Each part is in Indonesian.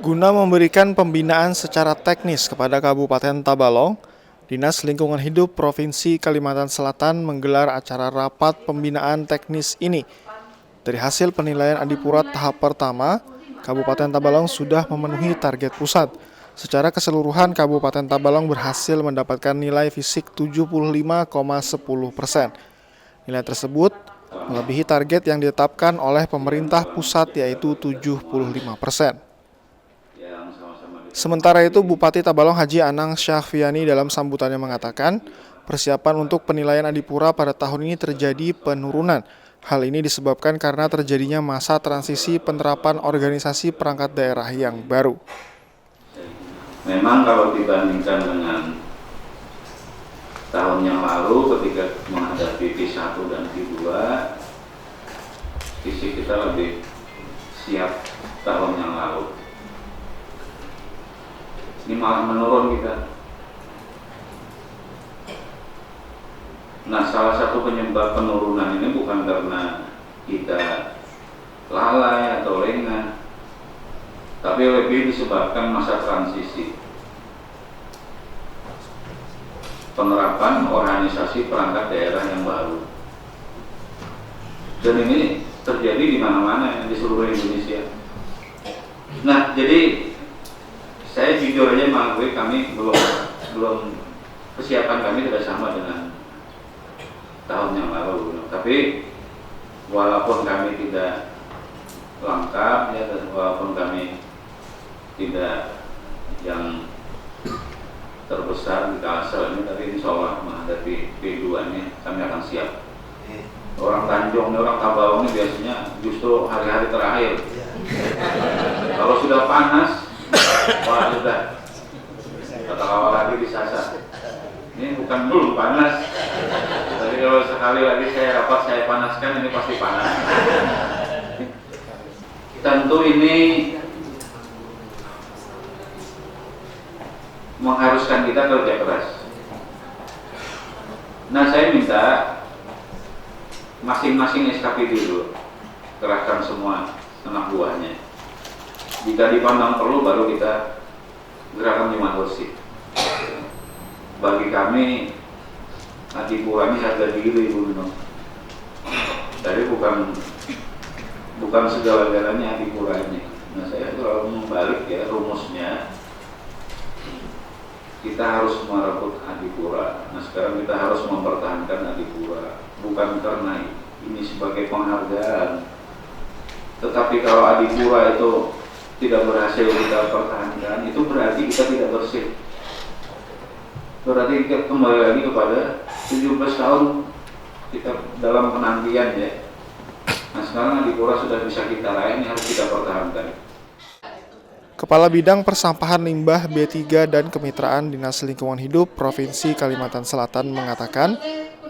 Guna memberikan pembinaan secara teknis kepada Kabupaten Tabalong, Dinas Lingkungan Hidup Provinsi Kalimantan Selatan menggelar acara rapat pembinaan teknis ini. Dari hasil penilaian Adipura tahap pertama, Kabupaten Tabalong sudah memenuhi target pusat. Secara keseluruhan, Kabupaten Tabalong berhasil mendapatkan nilai fisik 75,10%. Nilai tersebut melebihi target yang ditetapkan oleh pemerintah pusat, yaitu 75%. Sementara itu, Bupati Tabalong Haji Anang Syahfiani dalam sambutannya mengatakan, persiapan untuk penilaian Adipura pada tahun ini terjadi penurunan. Hal ini disebabkan karena terjadinya masa transisi penerapan organisasi perangkat daerah yang baru. Memang kalau dibandingkan dengan tahun yang lalu ketika menghadapi P1 dan P2, fisik kita lebih siap tahun yang lalu. Ini malah menurun kita. Nah, salah satu penyebab penurunan ini bukan karena kita lalai atau lengah, tapi lebih disebabkan masa transisi penerapan organisasi perangkat daerah yang baru. Dan ini terjadi di mana-mana di seluruh Indonesia. Nah, jadi saya jujur aja mengakui kami belum kesiapan kami tidak sama dengan tahun yang lalu. Tapi walaupun kami tidak lengkap ya, dan walaupun kami tidak yang terbesar di Kalsel ini, tapi insya Allah menghadapi P2 ini kami akan siap. Orang Tanjung, orang Tabalong ini biasanya justru hari-hari terakhir. Kalau sudah panas, wah sudah kata awal lagi disasar. Ini bukan belum panas, tapi kalau sekali lagi saya rapat saya panaskan, ini pasti panas. Tentu ini mengharuskan kita kerja keras. Nah, saya minta masing-masing SKPD dulu kerahkan semua anak buahnya. Jika dipandang perlu, baru kita gerakan 5 kursi. Bagi kami, Adipura ini harga diri, Bu Nino. Jadi bukan segala-galanya Adipura ini. Nah, saya selalu membalik ya rumusnya. Kita harus merebut Adipura. Nah, sekarang kita harus mempertahankan Adipura. Bukan karena ini sebagai penghargaan. Tetapi kalau Adipura itu tidak berhasil kita pertahankan, itu berarti kita tidak bersih. Berarti kita kembali lagi kepada 17 tahun kita dalam penantian ya. Nah, sekarang Adipura sudah bisa kita raih, ini harus kita pertahankan. Kepala Bidang Persampahan Limbah B3 dan Kemitraan Dinas Lingkungan Hidup Provinsi Kalimantan Selatan mengatakan,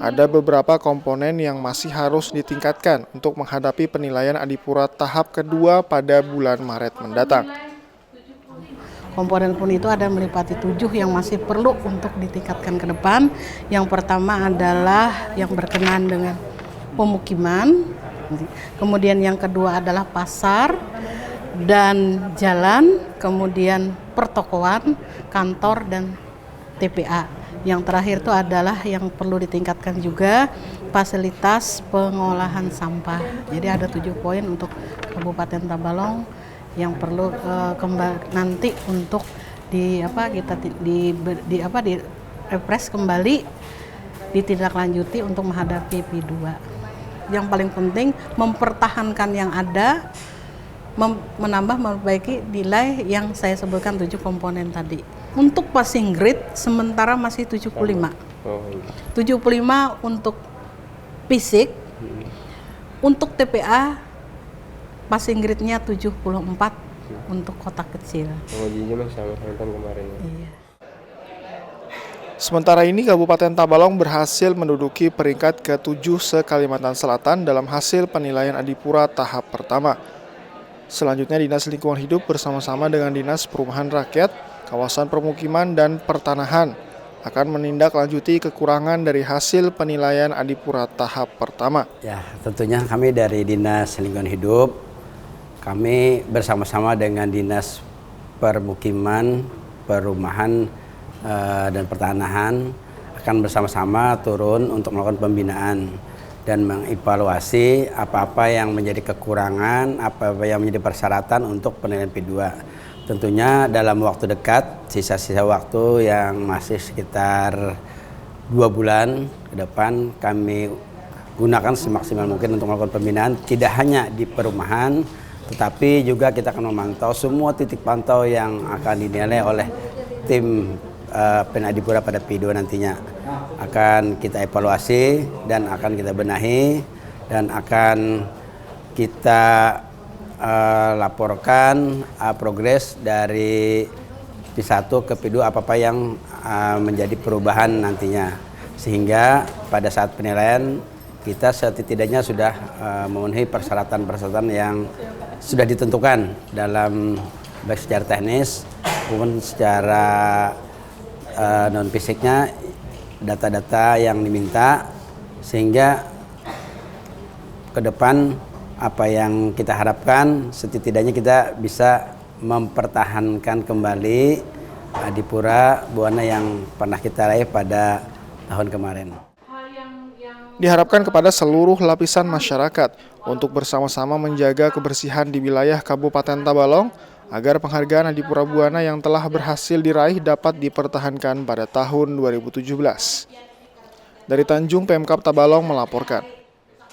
ada beberapa komponen yang masih harus ditingkatkan untuk menghadapi penilaian Adipura tahap kedua pada bulan Maret mendatang. Komponen pun itu ada meliputi 7 yang masih perlu untuk ditingkatkan ke depan. Yang pertama adalah yang berkenaan dengan pemukiman, kemudian yang kedua adalah pasar dan jalan, kemudian pertokoan, kantor, dan TPA. Yang terakhir itu adalah yang perlu ditingkatkan juga fasilitas pengolahan sampah. Jadi ada 7 poin untuk Kabupaten Tabalong yang perlu nanti untuk refresh kembali, ditindaklanjuti untuk menghadapi P2. Yang paling penting mempertahankan yang ada, menambah memperbaiki nilai yang saya sebutkan 7 komponen tadi. Untuk passing grade sementara masih 75. 75 untuk fisik. Untuk TPA passing grade-nya 74 untuk kotak kecil. Pengujinya masih sama tahun kemarin ya? Iya. Sementara ini, Kabupaten Tabalong berhasil menduduki peringkat ke-7 se-Kalimantan Selatan dalam hasil penilaian Adipura tahap pertama. Selanjutnya, Dinas Lingkungan Hidup bersama-sama dengan Dinas Perumahan Rakyat, Kawasan Permukiman, dan Pertanahan akan menindaklanjuti kekurangan dari hasil penilaian Adipura tahap pertama. Ya, tentunya kami dari Dinas Lingkungan Hidup, kami bersama-sama dengan Dinas permukiman, perumahan, dan pertanahan akan bersama-sama turun untuk melakukan pembinaan dan mengevaluasi apa-apa yang menjadi kekurangan, apa-apa yang menjadi persyaratan untuk penilaian P2. Tentunya dalam waktu dekat, sisa-sisa waktu yang masih sekitar 2 bulan ke depan, kami gunakan semaksimal mungkin untuk melakukan pembinaan, tidak hanya di perumahan, tetapi juga kita akan memantau semua titik pantau yang akan dinilai oleh tim Penadipura pada P2 nantinya. Akan kita evaluasi dan akan kita benahi dan akan kita laporkan progres dari P1 ke P2 apa-apa yang menjadi perubahan nantinya. Sehingga pada saat penilaian kita setidaknya sudah memenuhi persyaratan-persyaratan yang sudah ditentukan dalam baik secara teknis maupun secara non fisiknya, data-data yang diminta, sehingga ke depan apa yang kita harapkan setidaknya kita bisa mempertahankan kembali Adipura Buana yang pernah kita raih pada tahun kemarin. Diharapkan kepada seluruh lapisan masyarakat untuk bersama-sama menjaga kebersihan di wilayah Kabupaten Tabalong agar penghargaan Adipura Buana yang telah berhasil diraih dapat dipertahankan pada tahun 2017. Dari Tanjung, Pemkab Tabalong melaporkan.